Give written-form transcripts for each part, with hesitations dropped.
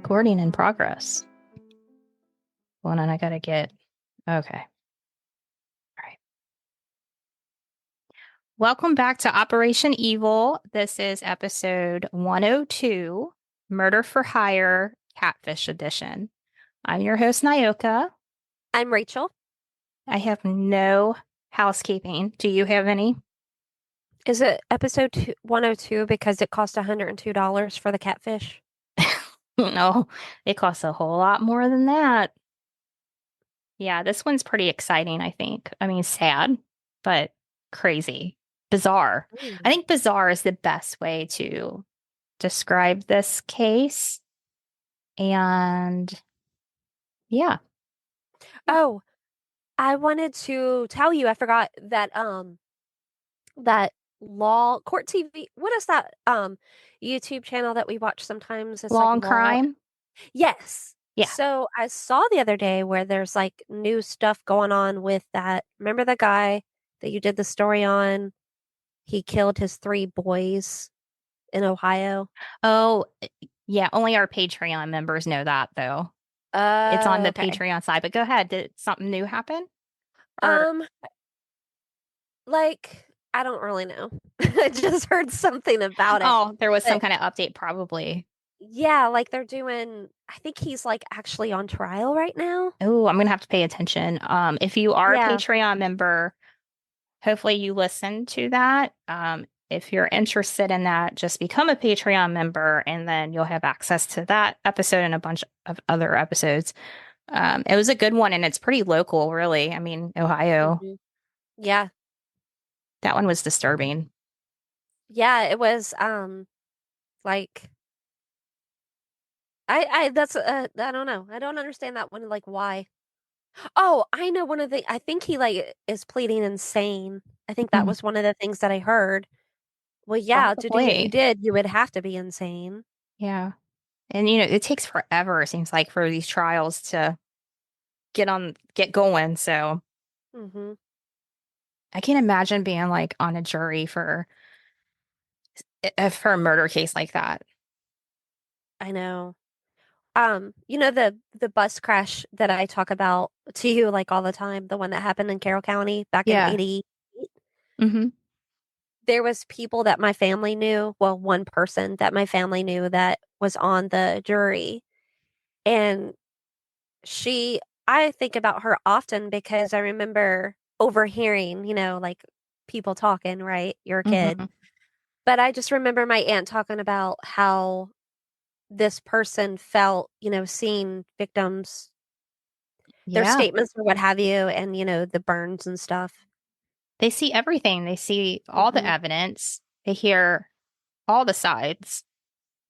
Recording in progress. Well, and I gotta get. Okay. All right. Welcome back to Operation Evil. This is episode 102, Murder for Hire, Catfish Edition. I'm your host, Nyoka. I'm Rachel. I have no housekeeping. Do you have any? Is it episode 102 because it cost $102 for the catfish? No, it costs a whole lot more than that. Yeah, this one's pretty exciting, I think. I mean, sad, but crazy. Bizarre. I Mm. think bizarre is the best way to describe this case. And yeah. Oh, I wanted to tell you, I forgot that Law Court TV. What is that YouTube channel that we watch sometimes? It's like Long Law. crime. Yes. Yeah. So I saw the other day where there's like new stuff going on with that. Remember the guy that you did the story on? He killed his three boys in Ohio. Oh, yeah. Only our Patreon members know that, though. It's on the Okay. Patreon side. But go ahead. Did something new happen? Or, Um, Like, I don't really know. I just heard something about it. oh, there was some But kind of update, probably. yeah, like they're doing, I think he's like actually on trial right now. Oh, I'm gonna have to pay attention. If you are a Yeah. Patreon member, hopefully you listen to that. If you're interested in that, just become a Patreon member and then you'll have access to that episode and a bunch of other episodes. It was a good one and it's pretty local, really. I mean, Ohio. hmm Yeah. That one was disturbing. Yeah, it was like I don't know. I don't understand that one, like why. Oh, I know one of the I think he like is pleading insane. I think that Mm, was one of the things that I heard. Well, yeah, to do what you probably. did, you would have to be insane. Yeah. And it takes forever, it seems like, for these trials to get going. So hmm I can't imagine being like on a jury for a murder case like that. I know. The bus crash that I talk about to you like all the time, the one that happened in Carroll County back in Yeah. 80. Hmm. There was people that my family knew, well, one person that my family knew that was on the jury. And she I think about her often because I remember overhearing, like people talking, right? You're a kid. Hmm. But I just remember my aunt talking about how this person felt, seeing victims their Yeah. statements or what have you, and the burns and stuff. They see everything. They see all the hmm evidence. They hear all the sides.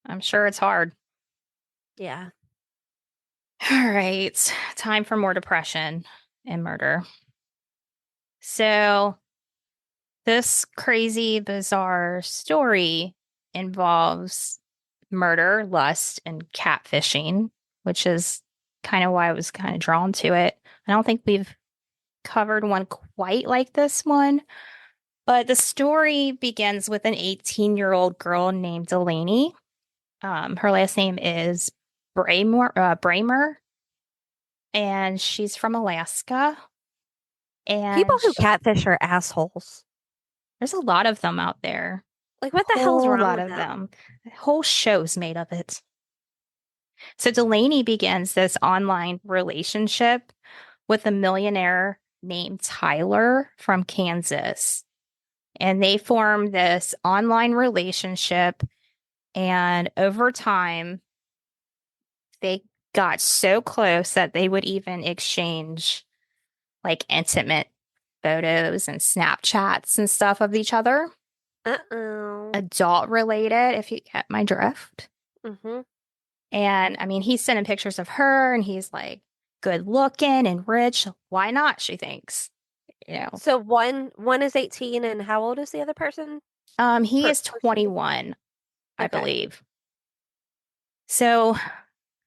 I'm sure it's hard. Yeah. All right. Time for more depression and murder. So, this crazy, bizarre story involves murder, lust, and catfishing, which is kind of why I was kind of drawn to it. I don't think we've covered one quite like this one. But the story begins with an 18-year-old girl named Delaney. Her last name is Bramer, and she's from Alaska. People And who catfish are assholes. there's a lot of them out there, Like, a what the hell's whole wrong lot with of them? them. Whole shows made of it. So Delaney begins this online relationship with a millionaire named Tyler from Kansas. And they form this online relationship. And over time, they got so close that they would even exchange like intimate photos and Snapchats and stuff of each other, Uh-oh. adult related, if you get my drift. hmm And I mean, he's sending pictures of her and he's like good looking and rich. Why not? She thinks, you know. So one is 18 and how old is the other person? He is Person? 21, I Okay. believe. So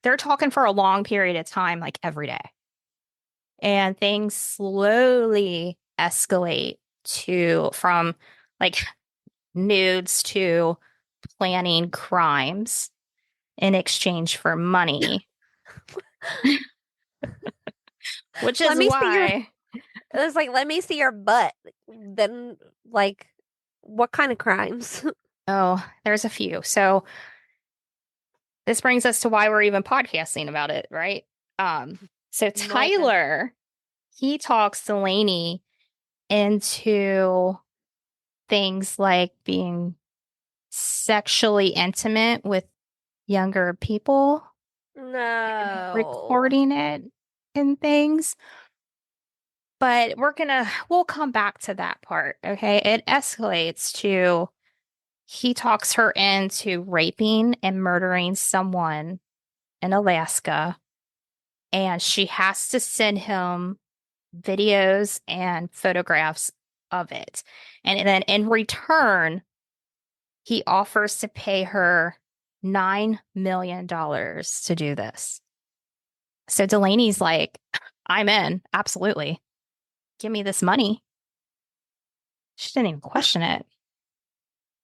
they're talking for a long period of time, like every day. And things slowly escalate from like nudes to planning crimes. in exchange for money, which Let is me see your, why, it was like, let me see your butt. Then, like, what kind of crimes? oh, there's a few. So this brings us to why we're even podcasting about it, right? So Noted. Tyler, he talks Delaney into things like being sexually intimate with younger people and No. recording it and things. But we'll come back to that part, okay? It escalates to he talks her into raping and murdering someone in Alaska, and she has to send him videos and photographs of it. And then in return, he offers to pay her $9 million to do this. So Delaney's like, I'm in. Absolutely. Give me this money. She didn't even question it.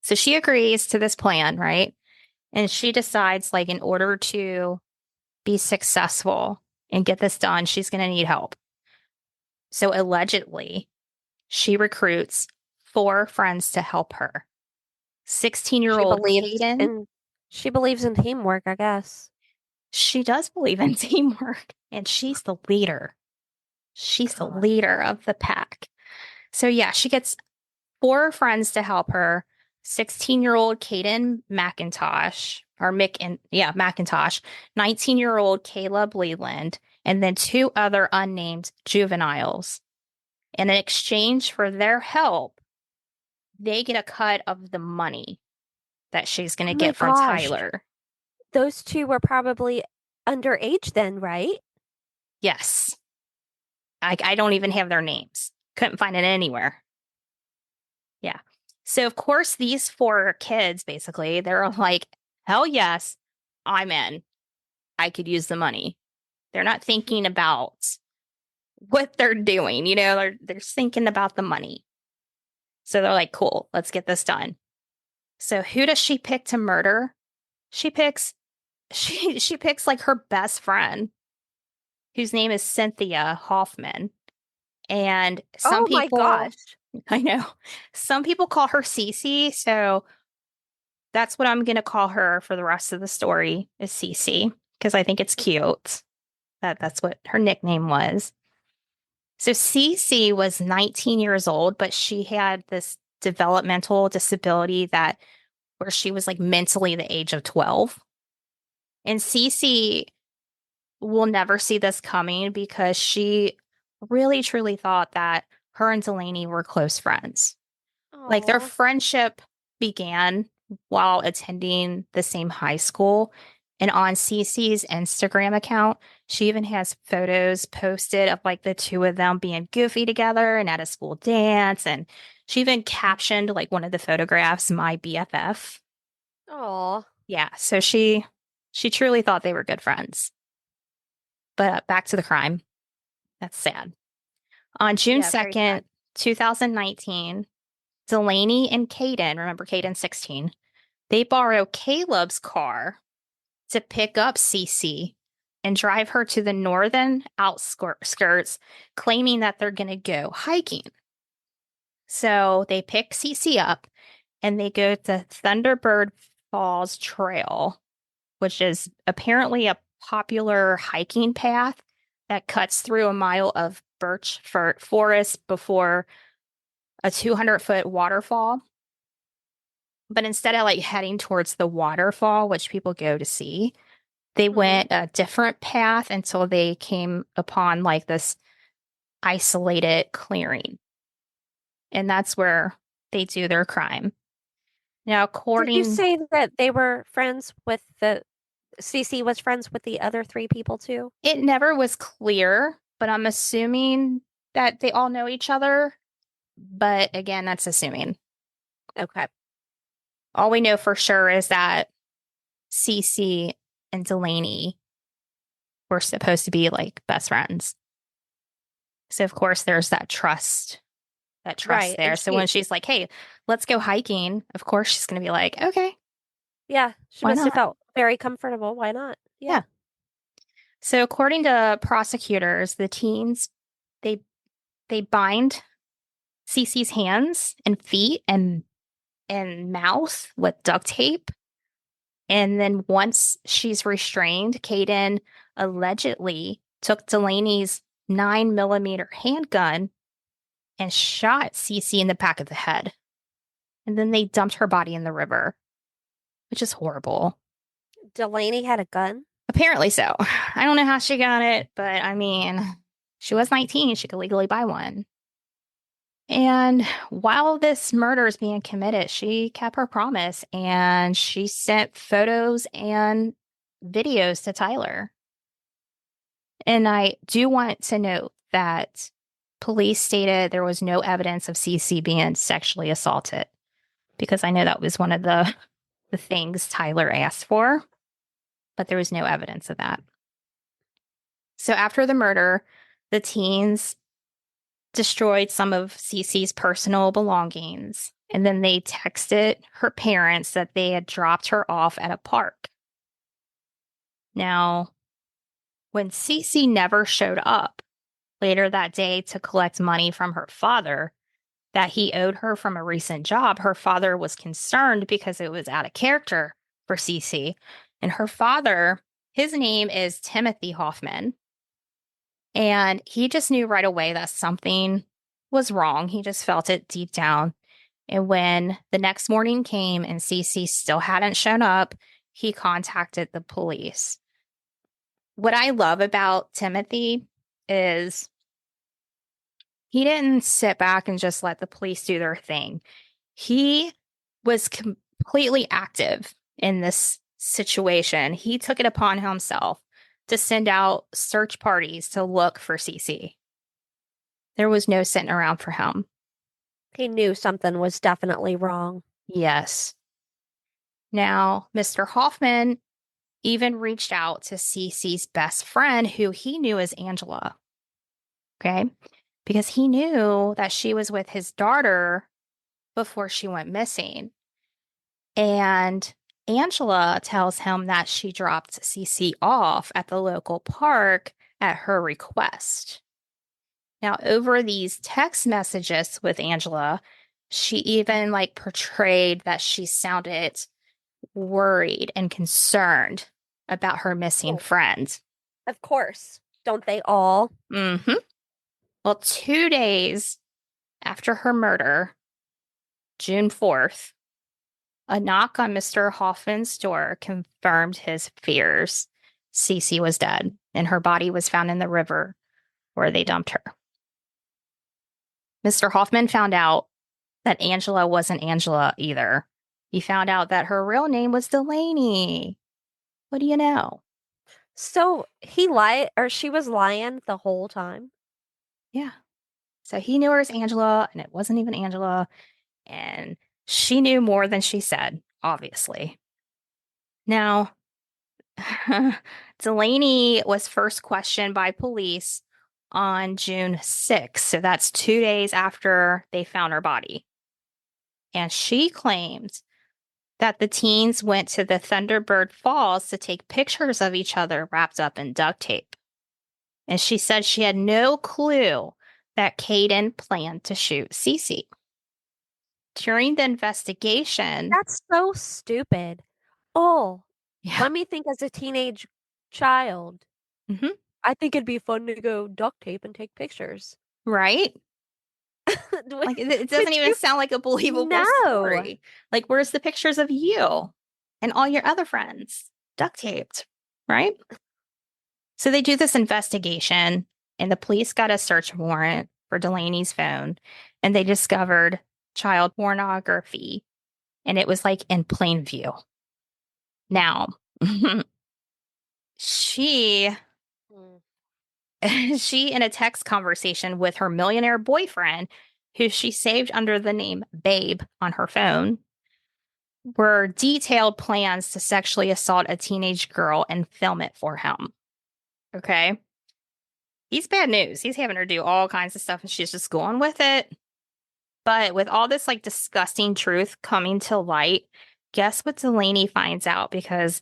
So she agrees to this plan, right? And she decides, like, in order to be successful and get this done, she's going to need help. So allegedly, she recruits four friends to help her. 16-year-old She old believes Caden, in she believes in teamwork, I guess. she does believe in teamwork, and she's the leader. She's the God. leader of the pack. So yeah, she gets four friends to help her. 16-year-old Caden McIntosh, or McIntosh, 19-year-old Caleb Leland, and then two other unnamed juveniles. And in exchange for their help, they get a cut of the money that she's going Oh to my get from gosh. Tyler. Those two were probably underage then, right? Yes. I don't even have their names. Couldn't find it anywhere. Yeah. So, of course, these four kids basically, they're like, hell yes, I'm in. I could use the money. They're not thinking about what they're doing, they're thinking about the money. So they're like, cool, let's get this done. So who does she pick to murder? She picks she picks like her best friend, whose name is Cynthia Hoffman. And some Oh my people, gosh. I know, some people call her CeeCee, so that's what I'm gonna call her for the rest of the story is CeeCee because I think it's cute. That's what her nickname was. So CeeCee was 19 years old, but she had this developmental disability that where she was like mentally the age of 12. And CeeCee will never see this coming because she really truly thought that her and Delaney were close friends. Like their Oh. friendship began while attending the same high school. And on CeeCee's Instagram account, she even has photos posted of like the two of them being goofy together and at a school dance. And she even captioned like one of the photographs, my BFF. Oh. Yeah, so she truly thought they were good friends. But back to the crime. That's sad. On June Yeah, very 2nd, sad. 2019, Delaney and Caden, remember Caden's 16, they borrow Caleb's car to pick up CeeCee and drive her to the northern outskirts, claiming that they're going to go hiking. So they pick CeeCee up and they go to Thunderbird Falls Trail, which is apparently a popular hiking path that cuts through a mile of birch forest before a 200-foot waterfall. But instead of like heading towards the waterfall, which people go to see, they Hmm. went a different path until they came upon like this isolated clearing. And that's where they do their crime. Now, Did you according, say that they were friends with the CeeCee was friends with the other three people too? it never was clear, but I'm assuming that they all know each other. But again, that's assuming. Okay. All we know for sure is that CeeCee and Delaney were supposed to be like best friends. So of course there's that trust Right. there. And So when she, she's like, "Hey, let's go hiking," of course she's going to be like, "Okay, yeah, she why must have not?" felt Very comfortable. Why not? Yeah. Yeah. So according to prosecutors, the teens they they bind CeeCee's hands and feet and mouth with duct tape. And then once she's restrained, Caden allegedly took Delaney's 9mm handgun and shot CeeCee in the back of the head. And then they dumped her body in the river, which is horrible. Delaney had a gun. Apparently so. I don't know how she got it, but I mean, she was 19. She could legally buy one. And while this murder is being committed, she kept her promise and she sent photos and videos to Tyler. And I do want to note that police stated there was no evidence of CeeCee being sexually assaulted because I know that was one of the things Tyler asked for, but there was no evidence of that. So after the murder, the teens destroyed some of CeeCee's personal belongings, and then they texted her parents that they had dropped her off at a park. Now, when CeeCee never showed up later that day to collect money from her father that he owed her from a recent job, her father was concerned because it was out of character for CeeCee. And her father, his name is Timothy Hoffman. And he just knew right away that something was wrong. He just felt it deep down. And when the next morning came and CeeCee still hadn't shown up, he contacted the police. What I love about Timothy is he didn't sit back and just let the police do their thing. He was completely active in this situation. He took it upon himself to send out search parties to look for CeeCee. There was no sitting around for him. He knew something was definitely wrong. Yes. Now, Mr. Hoffman even reached out to CeeCee's best friend, who he knew as Angela. Okay. Because he knew that she was with his daughter before she went missing. And Angela tells him that she dropped CeeCee off at the local park at her request. Now, over these text messages with Angela, she even like portrayed that she sounded worried and concerned about her missing Oh, friend. of course. Don't they all? Mm-hmm. Well, 2 days after her murder, June 4th, a knock on Mr. Hoffman's door confirmed his fears. CeeCee was dead, and her body was found in the river where they dumped her. Mr. Hoffman found out that Angela wasn't Angela either. He found out that her real name was Delaney. What do you know? So he lied, or she was lying the whole time. Yeah. So he knew her as Angela, and it wasn't even Angela. And she knew more than she said, obviously. Now, Delaney was first questioned by police on June 6th. So that's 2 days after they found her body. And she claimed that the teens went to the Thunderbird Falls to take pictures of each other wrapped up in duct tape. And she said she had no clue that Caden planned to shoot CeeCee. During the investigation, That's so stupid. Oh, yeah, let me think as a teenage child. hmm I think it'd be fun to go duct tape and take pictures. right? Like it Would doesn't even you? sound like a believable No. story. Like, where's the pictures of you and all your other friends duct taped, right? So they do this investigation, and the police got a search warrant for Delaney's phone, and they discovered child pornography, and it was like in plain view. Now, she Mm. she in a text conversation with her millionaire boyfriend, who she saved under the name Babe on her phone, were detailed plans to sexually assault a teenage girl and film it for him. Okay. He's bad news. He's having her do all kinds of stuff and she's just going with it. But with all this like disgusting truth coming to light, guess what Delaney finds out? Because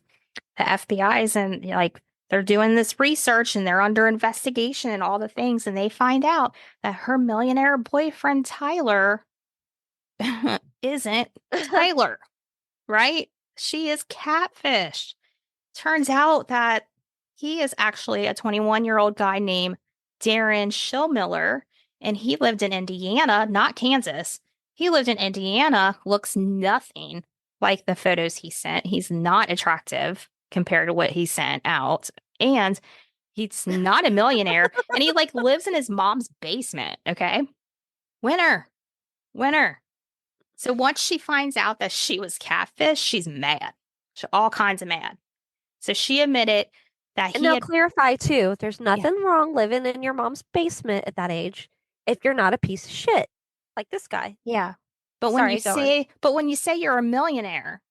The FBI's and like they're doing this research and they're under investigation and all the things, and they find out that her millionaire boyfriend Tyler isn't Tyler, right? She is catfish. Turns out that he is actually a 21-year-old guy named Darren Schillmiller, and he lived in Indiana, not Kansas. He lived in Indiana, looks nothing like the photos he sent. He's not attractive compared to what he sent out. And he's not a millionaire. And he like lives in his mom's basement. Okay. Winner, winner. So once she finds out that she was catfish, she's mad. She's all kinds of mad. So she admitted that And he they'll had, clarify too, there's yeah, nothing wrong living in your mom's basement at that age if you're not a piece of shit like this guy. yeah. Sorry, go on. But when you say you're a millionaire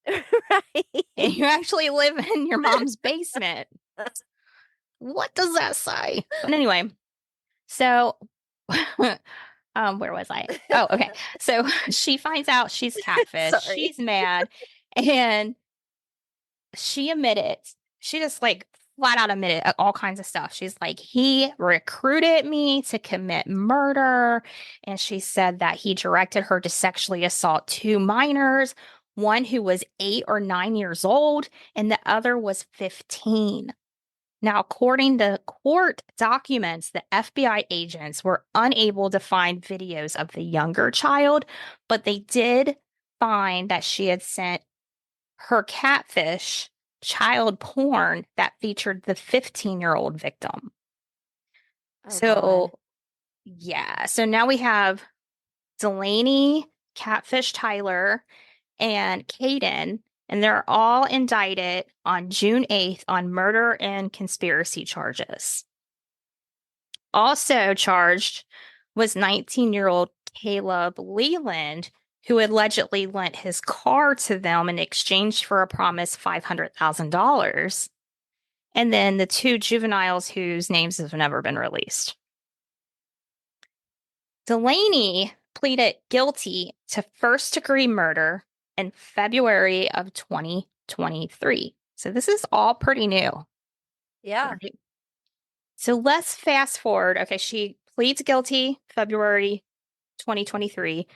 and Right. you actually live in your mom's basement, what does that say? But anyway, so where was I? Oh, okay. So she finds out she's catfish. Sorry. She's mad, and she admitted, she just like flat out admitted all kinds of stuff. She's like, he recruited me to commit murder. And she said that he directed her to sexually assault two minors, one who was 8 or 9 years old, and the other was 15. Now, according to court documents, the FBI agents were unable to find videos of the younger child, but they did find that she had sent her catfish child porn that featured the 15-year-old victim. Oh God. So, yeah. So now we have Delaney, Catfish Tyler, and Caden, and they're all indicted on June 8th on murder and conspiracy charges. Also charged was 19-year-old Caleb Leland, who allegedly lent his car to them in exchange for a promised $500,000. And then the two juveniles whose names have never been released. Delaney pleaded guilty to first-degree murder in February of 2023. So this is all pretty new. Yeah. Right? So let's fast forward. Okay, she pleads guilty February 2023.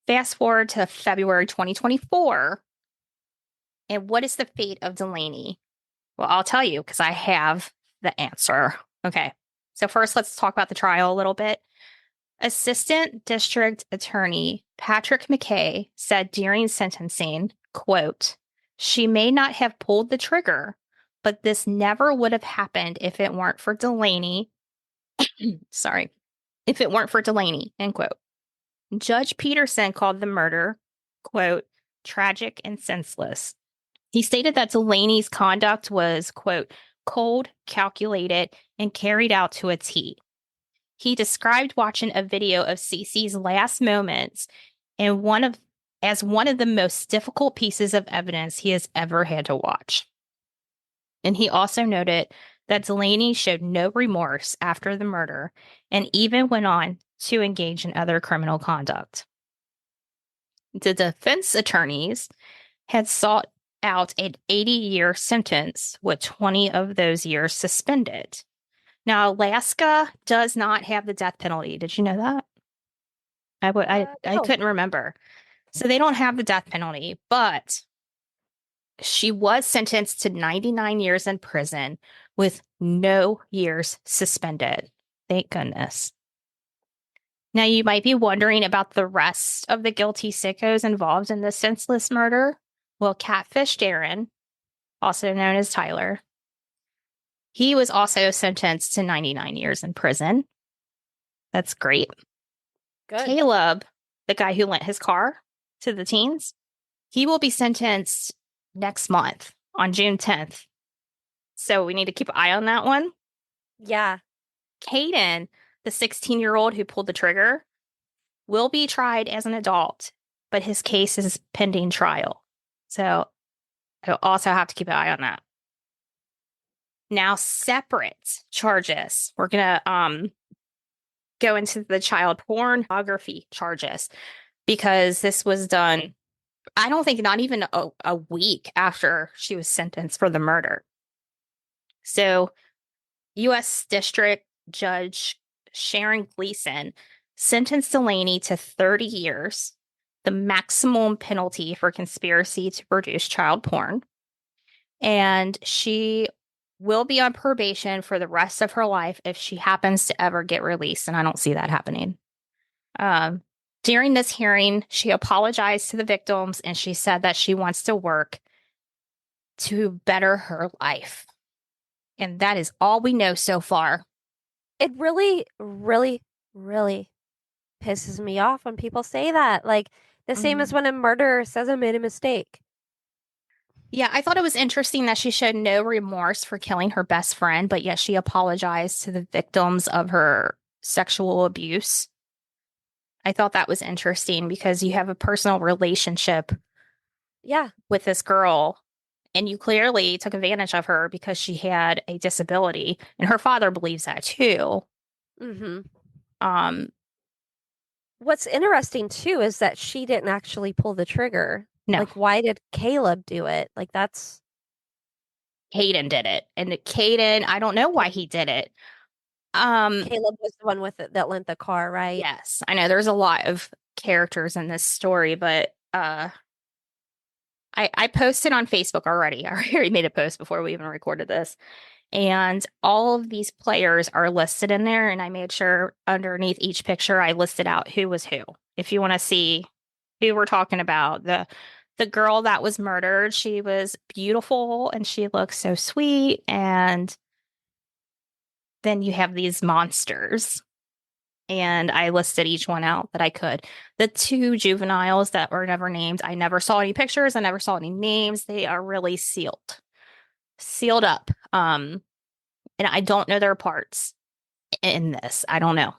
Fast forward to February 2024. And what is the fate of Delaney? Well, I'll tell you because I have the answer. Okay. So first, let's talk about the trial a little bit. Assistant District Attorney Patrick McKay said during sentencing, quote, she may not have pulled the trigger, but this never would have happened if it weren't for Delaney. Sorry, if it weren't for Delaney, end quote. Judge Peterson called the murder, quote, tragic and senseless. He stated that Delaney's conduct was, quote, cold, calculated, and carried out to a T. He described watching a video of CeeCee's last moments and as one of the most difficult pieces of evidence he has ever had to watch. And he also noted that Delaney showed no remorse after the murder and even went on to engage in other criminal conduct. The defense attorneys had sought out an 80-year sentence with 20 of those years suspended. Now, Alaska does not have the death penalty. Did you know that? I No. couldn't remember. So they don't have the death penalty, but she was sentenced to 99 years in prison with no years suspended. Thank goodness. Now, you might be wondering about the rest of the guilty sickos involved in this senseless murder. Well, Catfish Darren, also known as Tyler, he was also sentenced to 99 years in prison. That's great. Good. Caleb, the guy who lent his car to the teens, he will be sentenced next month on June 10th. So we need to keep an eye on that one. Yeah. Caden, the 16-year-old who pulled the trigger, will be tried as an adult, but his case is pending trial. So I'll also have to keep an eye on that. Now, separate charges. We're going to go into the child pornography charges because this was done I don't think not even a week after she was sentenced for the murder. So, U.S. District Judge Sharon Gleason sentenced Delaney to 30 years, the maximum penalty for conspiracy to produce child porn. And she will be on probation for the rest of her life if she happens to ever get released. And I don't see that happening. Um, During this hearing, she apologized to the victims and she said that she wants to work to better her life. And that is all we know so far. It really, really, really pisses me off when people say that. Like the same as Mhm. when a murderer says I made a mistake. Yeah, I thought it was interesting that she showed no remorse for killing her best friend, but yet she apologized to the victims of her sexual abuse. I thought that was interesting because you have a personal relationship Yeah. with this girl and you clearly took advantage of her because she had a disability, and her father believes that too. hmm Um, What's interesting too is that she didn't actually pull the trigger. no, Like, why did Caleb do it? Like, that's Caden did it. And Caden, I don't know why he did it. Um, Caleb was the one with it that lent the car, right? yes, I know there's a lot of characters in this story, but I posted on Facebook already. I already made a post before we even recorded this. And all of these players are listed in there. And I made sure underneath each picture I listed out who was who. If you want to see who we're talking about, the girl that was murdered, she was beautiful and she looked so sweet. And then you have these monsters. And I listed each one out that I could. The two juveniles that were never named, I never saw any pictures, I never saw any names. They are really sealed up. And I don't know their parts in this. I don't know.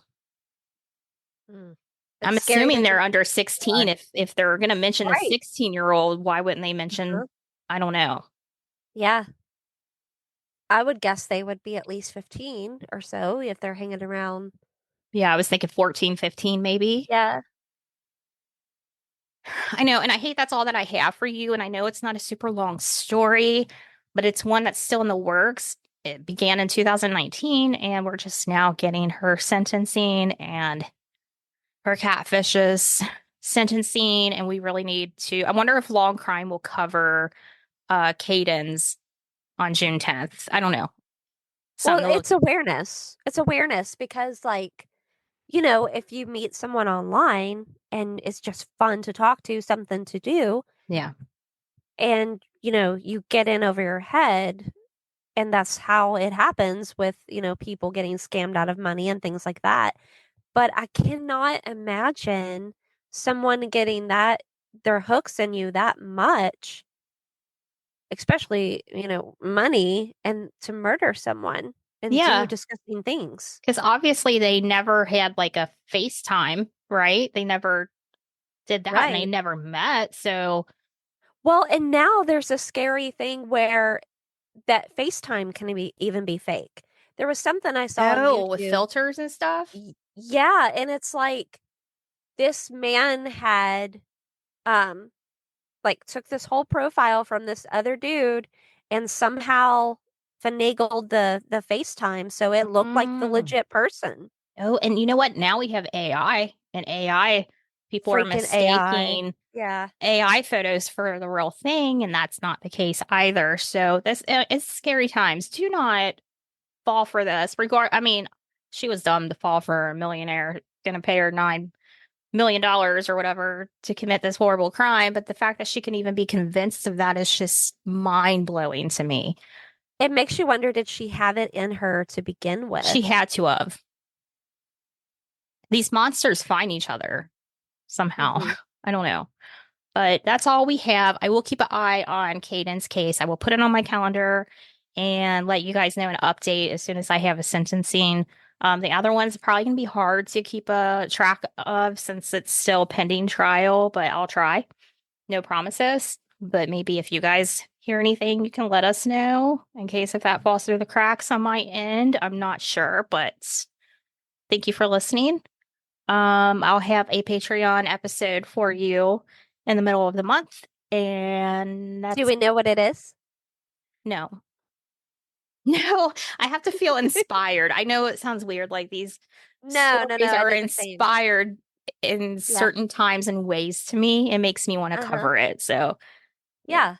Mm. I'm It's scary assuming to they're think under they are. 16. If they're going to mention a Right. 16-year-old, why wouldn't they mention? Uh-huh. I don't know. Yeah. I would guess they would be at least 15 or so if they're hanging around. Yeah, I was thinking 14, 15, maybe. Yeah. I know, and I hate that's all that I have for you. And I know it's not a super long story, but it's one that's still in the works. It began in 2019, and we're just now getting her sentencing and her catfishes sentencing. And we really need to. I wonder if Long Crime will cover Caden's on June 10th. I don't know. Well, Something to look. it's awareness. It's awareness because, like, if you meet someone online and it's just fun to talk to, something to do, Yeah. and, you get in over your head, and that's how it happens with, people getting scammed out of money and things like that. But I cannot imagine someone getting their hooks in you that much, especially, money, and to murder someone and do Yeah. disgusting things. Because obviously they never had like a FaceTime, right? They never did that and they Right. never met. So, Well, and now there's a scary thing where that FaceTime can even be fake. There was something I saw on oh, with YouTube. filters and stuff. Yeah, and it's like this man had um like took this whole profile from this other dude and somehow finagled the FaceTime so it looked like the Mm. legit person. Oh, and you know what? Now we have AI, and AI, people are Freaking AI. mistaking Yeah. AI photos for the real thing, and that's not the case either. So this it's scary times. Do not fall for this. I mean, she was dumb to fall for a millionaire going to pay her $9 million or whatever to commit this horrible crime. But the fact that she can even be convinced of that is just mind blowing to me. It makes you wonder, did she have it in her to begin She with? had to have. These monsters find each other somehow. hmm I don't know. But that's all we have. I will keep an eye on Caden's case. I will put it on my calendar and let you guys know an update as soon as I have a sentencing. The other one's probably going to be hard to keep a track of since it's still pending trial, but I'll try. No promises. But maybe if you guys hear anything, you can let us know in case if that falls through the cracks on my end. I'm not sure, but thank you for listening. I'll have a Patreon episode for you in the middle of the month. And Do that's we know what it is? no. No, I have to feel inspired. I know it sounds weird, like these No, no, no. stories I are did the same. inspired in Yeah. certain times and ways to me. It makes me want to Uh-huh. cover it. So, yeah.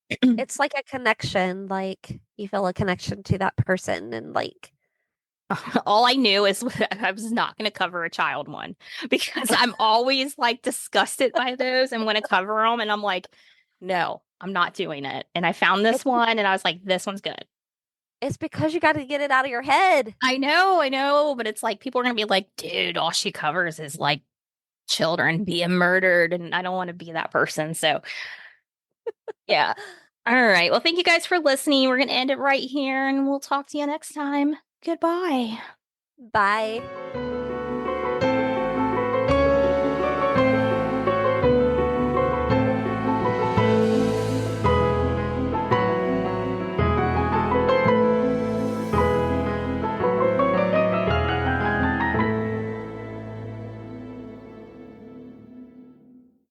Yeah. It's like a connection, like you feel a connection to that person and like All I knew is I was not going to cover a child one because I'm always like disgusted by those and want to cover them. And I'm like, no, I'm not doing it. And I found this it's one and I was like, this one's good. it's because you got to get it out of your head. I know, but it's like people are going to be like, dude, all she covers is like children being murdered. And I don't want to be that person. So, yeah. All right. Well, thank you guys for listening. We're going to end it right here and we'll talk to you next time. Goodbye. Bye.